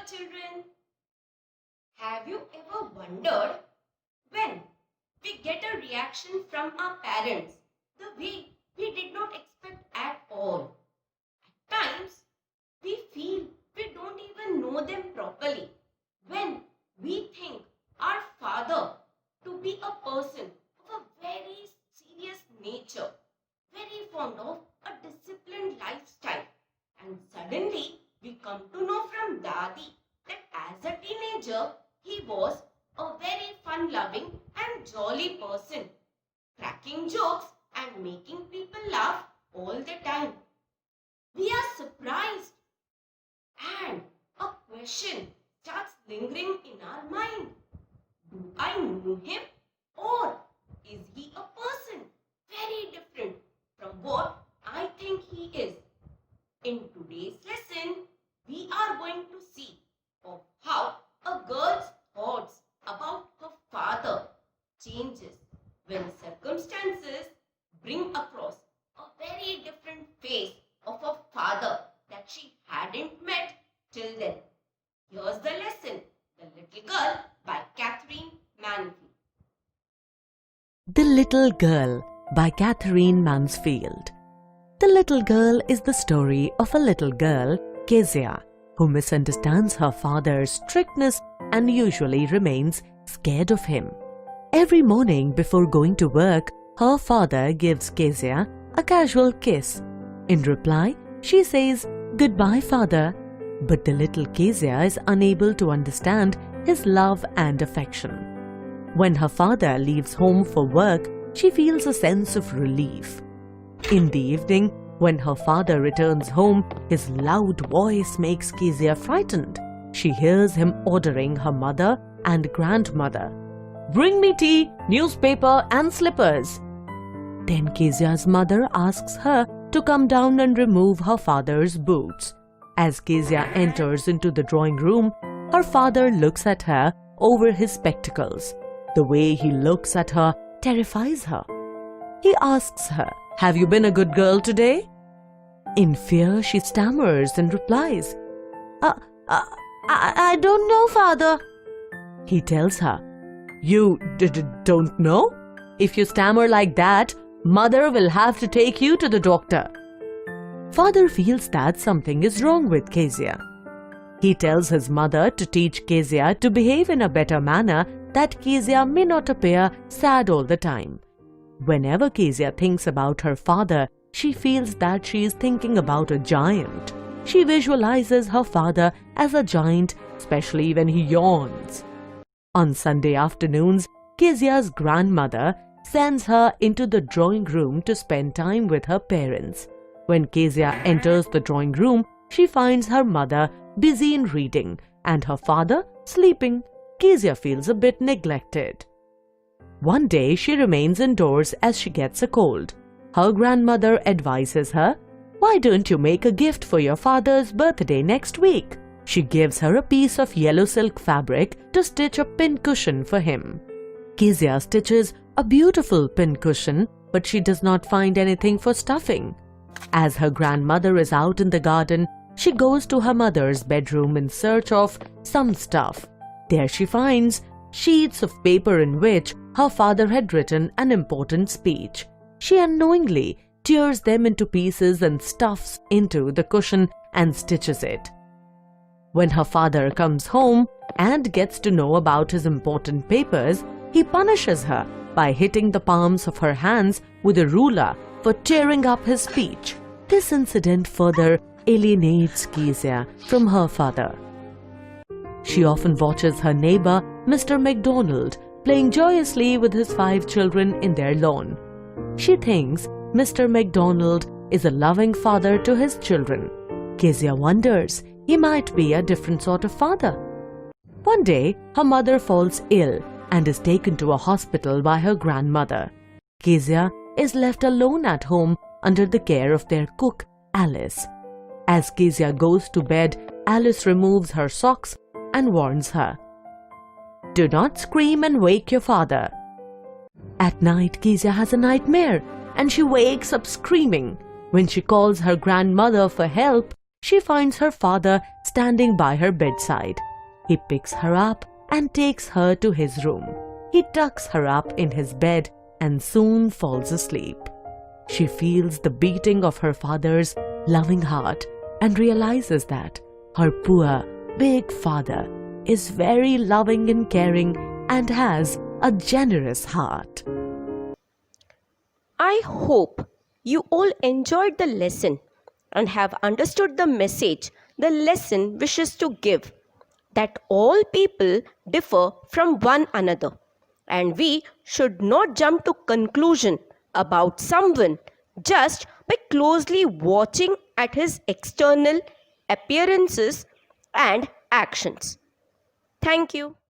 children. Have you ever wondered when we get a reaction from our parents the way we did not expect at all? At times, we feel we don't even know them properly when we think our father to be a person of a very serious nature, very fond of a disciplined lifestyle, and suddenly we come to know from Dadi that as a teenager he was a very fun-loving and jolly person, cracking jokes and making people laugh all the time. We are surprised and a question starts lingering in our mind. Do I know him or is he a person very different from what I think he is? In today's lesson, we are going to see of how a girl's thoughts about her father changes when circumstances bring across a very different face of a father that she hadn't met till then. Here's the lesson, The Little Girl by Catherine Manfield. The Little Girl by Catherine Mansfield. The Little Girl is the story of a little girl, Kezia, who misunderstands her father's strictness and usually remains scared of him. Every morning before going to work, her father gives Kezia a casual kiss. In reply, she says, "Goodbye, father." But the little Kezia is unable to understand his love and affection. When her father leaves home for work, she feels a sense of relief. In the evening, when her father returns home, his loud voice makes Kezia frightened. She hears him ordering her mother and grandmother, "Bring me tea, newspaper and slippers." Then Kezia's mother asks her to come down and remove her father's boots. As Kezia enters into the drawing room, her father looks at her over his spectacles. The way he looks at her terrifies her. He asks her, "Have you been a good girl today?" In fear, she stammers and replies, I don't know, father." He tells her, "You don't know? If you stammer like that, mother will have to take you to the doctor." Father feels that something is wrong with Kezia. He tells his mother to teach Kezia to behave in a better manner, that Kezia may not appear sad all the time. Whenever Kezia thinks about her father, she feels that she is thinking about a giant. She visualizes her father as a giant, especially when he yawns. On Sunday afternoons, Kezia's grandmother sends her into the drawing room to spend time with her parents. When Kezia enters the drawing room, she finds her mother busy in reading and her father sleeping. Kezia feels a bit neglected. One day she remains indoors as she gets a cold. Her grandmother advises her, "Why don't you make a gift for your father's birthday next week?" She gives her a piece of yellow silk fabric to stitch a pincushion for him. Kezia stitches a beautiful pincushion, but she does not find anything for stuffing. As her grandmother is out in the garden, she goes to her mother's bedroom in search of some stuff. There she finds sheets of paper in which her father had written an important speech. She unknowingly tears them into pieces and stuffs into the cushion and stitches it. When her father comes home and gets to know about his important papers, he punishes her by hitting the palms of her hands with a ruler for tearing up his speech. This incident further alienates Kezia from her father. She often watches her neighbor, Mr. MacDonald, playing joyously with his 5 children in their lawn. She thinks Mr. MacDonald is a loving father to his children. Kezia wonders he might be a different sort of father. One day, her mother falls ill and is taken to a hospital by her grandmother. Kezia is left alone at home under the care of their cook, Alice. As Kezia goes to bed, Alice removes her socks and warns her, "Do not scream and wake your father." At night, Kezia has a nightmare and she wakes up screaming. When she calls her grandmother for help, she finds her father standing by her bedside. He picks her up and takes her to his room. He tucks her up in his bed and soon falls asleep. She feels the beating of her father's loving heart and realizes that her poor, big father is very loving and caring and has a generous heart. I hope you all enjoyed the lesson and have understood the message the lesson wishes to give, that all people differ from one another and we should not jump to conclusion about someone just by closely watching at his external appearances and actions. Thank you.